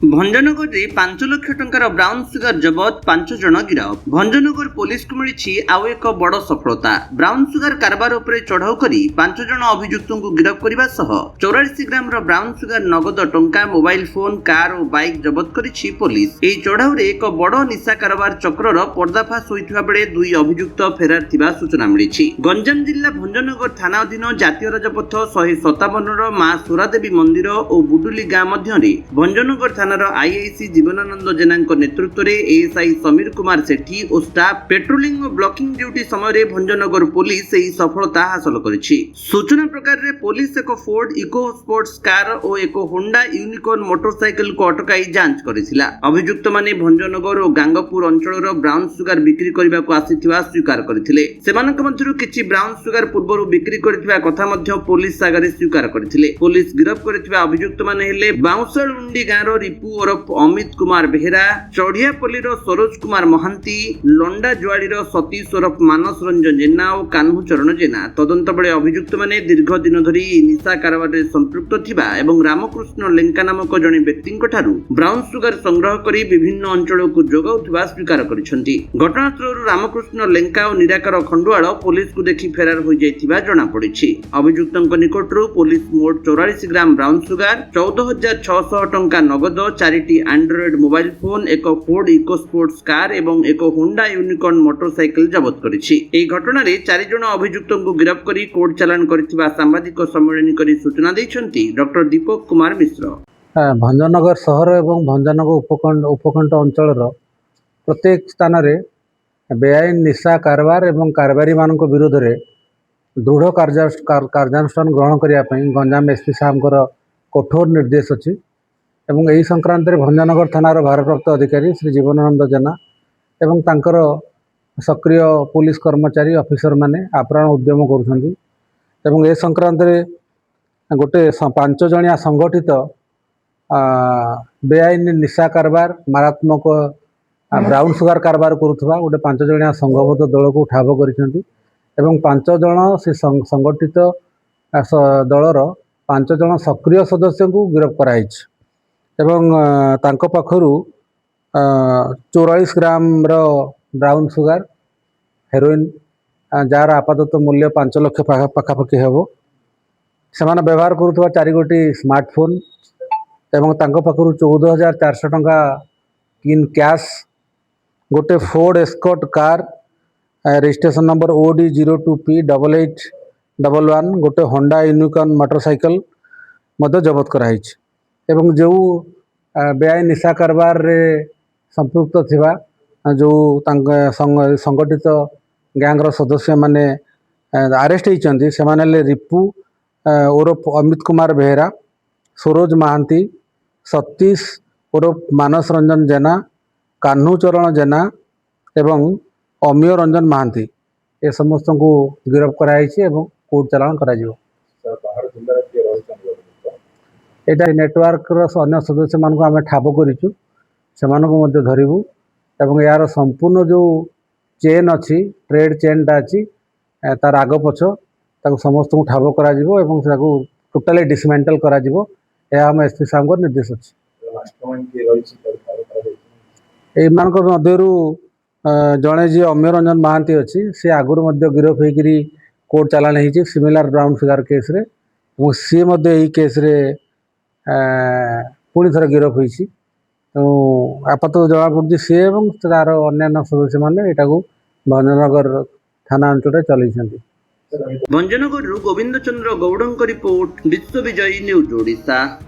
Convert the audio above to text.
भंजनगर में 5 lakh टंकार brown sugar जबत 5 जन गिरफ। Bhanjanagar police को मिली आउ एक बड़ सफलता। ब्राउन सुगर कारबार उपरे चढ़ाऊ करी 5 जन अभियुक्त को गिरफ करने सह 84 ग्राम ब्राउन सुगर नगद टंका मोबाइल फोन कार और बाइक जबत करिछि पुलिस। एही चढ़ाऊ रे एक बड़ निशा कारबार चक्रर पर्दाफाश होइथिबा बेले 2 अभियुक्त फेरार थिबा सूचना मिली। गंजाम जिला भंजनगर थाना अधीन जातीय राजपथ 157 मां सुरादेवी मंदिर और बुडुली गाँ मध्य भंजनगर थाना आईआईसी जीवनानंद जेना नेतृत्व में एएसआई समीर कुमार सेठी और स्टाफ पेट्रोलिंग और ब्लॉकिंग ड्यूटी समय भंजनगर पुलिस यही सफलता हासिल करिछि। सूचना प्रकार रे पुलिस एक फोर्ड इको स्पोर्ट्स कार और एक होंडा यूनिकॉर्न मोटरसाइकिल को अटकाई जांच करिसिला। अभियुक्त माने भंजनगर और गांगपुर अंचल ब्राउन सुगर बिक्री करने को आसीथिबा स्वीकार करथिले। सेमानक मध्यरु किछि ब्राउन सुगर पूर्वरु बिक्री करथिबा कथा मध्य पुलिस आगरे स्वीकार करथिले। पुलिस गिरफ करथिबा अभियुक्त माने हेले बाउंसलुंडी गाँर रिपु ओरफ अमित कुमार बेहेरा, चढ़ियापल्ली सरोज कुमार महांती, लंडा जुआड़ी सतीश ओरफ मानस रंजन जेना और कान्हू चरण जेना। तदंत बेले अभियुक्त माने दीर्घ दिन धरी निशा कारबार में संपृक्त थिबा एवं रामकृष्ण लेंका नामक जने व्यक्ति ब्राउन सुगर संग्रह करी विभिन्न अंचल को जोगाउथिबा स्वीकार करिसेंति। घटनास्थल रामकृष्ण लेंका और निराकर खंडुआल पुलिस को देखि फेरार हो जाइथिबा जଣା पड़िछि। अभियुक्तक निकटरू पुलिस मोट 44 ग्राम ब्राउन सुगर, 14,600 टंका नगद, 4टी एंड्रॉइड मोबाइल फोन, एक फोर्ड इको स्पोर्ट्स कार एवं एक होंडा यूनिकॉर्न मोटरसाइकिल जबत करिछि। एही घटना रे 4 जन अभियुक्त को गिरफ्त करी कोर्ट चालान करथिबा सांबादिक सम्मेलन करी सूचना दैछन्ति डॉक्टर दीपक कुमार मिश्र। भंजनगर सहर एवं भंजनगर उपखंड अंचल प्रत्येक स्थान में बेआईन निशा कारबार एवं कारबारी मान विरोध में दृढ़ कार्यानुष्ठान ग्रहण करने गंजाम एसपी साहब कठोर निर्देश अच्छी एवं यही संक्रांत भंजनगर थानार भारप्राप्त अधिकारी श्री जीवनानंद जेना एवं तांकर सक्रिय पुलिस कर्मचारी ऑफिसर माने आप्राण उद्यम कर संक्रांत गोटे 5 जणिया संगठित बेआईन निशा कारबार मारात्मक ब्राउन सुगर कारबार करुवा गोटे 5 जणिया संघबद्ध दल को ठाब कर 5 जन से संगठित दलर 5 जन सक्रिय सदस्य को गिरफ्त कराई एवं तांको पाखरु 44 ग्राम ब्राउन सुगर हेरोइन जार आपातत मूल्य 5 लाख पाखापाखि हेबो से व्यवहार करुवा 4 गोटी स्मार्टफोन एवं तांको पाखरु 14,400 टंका इन कैश, गोटे Ford escort car registration number OD02P8811, गोटे होंडा यूनिकॉर्न मोटरसाइकिल मध्य जबत कराई एवं जो बेआईन निशा कारबार रे संपृक्त थिबा जो संगठित गैंगर सदस्य माने अरेस्ट होइचंती से माने रिपु ओरफ अमित कुमार बेहेरा, सरोज महांती, सतीश ओरफ मानस रंजन जेना, कान्हू चरण जेना एवं अमीय रंजन महांती ए समस्त को गिरफ्त कराई एवं कोर्ट चालान करा जिवो। एटा नेटवर्क अन्य सदस्य मान आम ठाब करूँ से धरबू एवं यार संपूर्ण जो चेन अच्छी ट्रेड चेनटा अच्छी तार आग पछ समस्त को ठाब करा टोटाली डिसमेंटल करा आम एसपी साहब निर्देश अच्छी। जड़े जी अमीय रंजन महांती अच्छी सी आगुरी गिरफ होकर कोर्ट चालान हो सिमिलार ब्राउन सुगर केस रे सी यही केस रे पुणी थर गिरफ होती तो आपात जना पड़ी सी और तार अन्य सदस्य मैंने यहाँ भंजनगर थाना अंचल चलती। भंजनगर गोविंद चंद्र गौड़ रिपोर्ट विश्व विजयी न्यूज ओडिशा।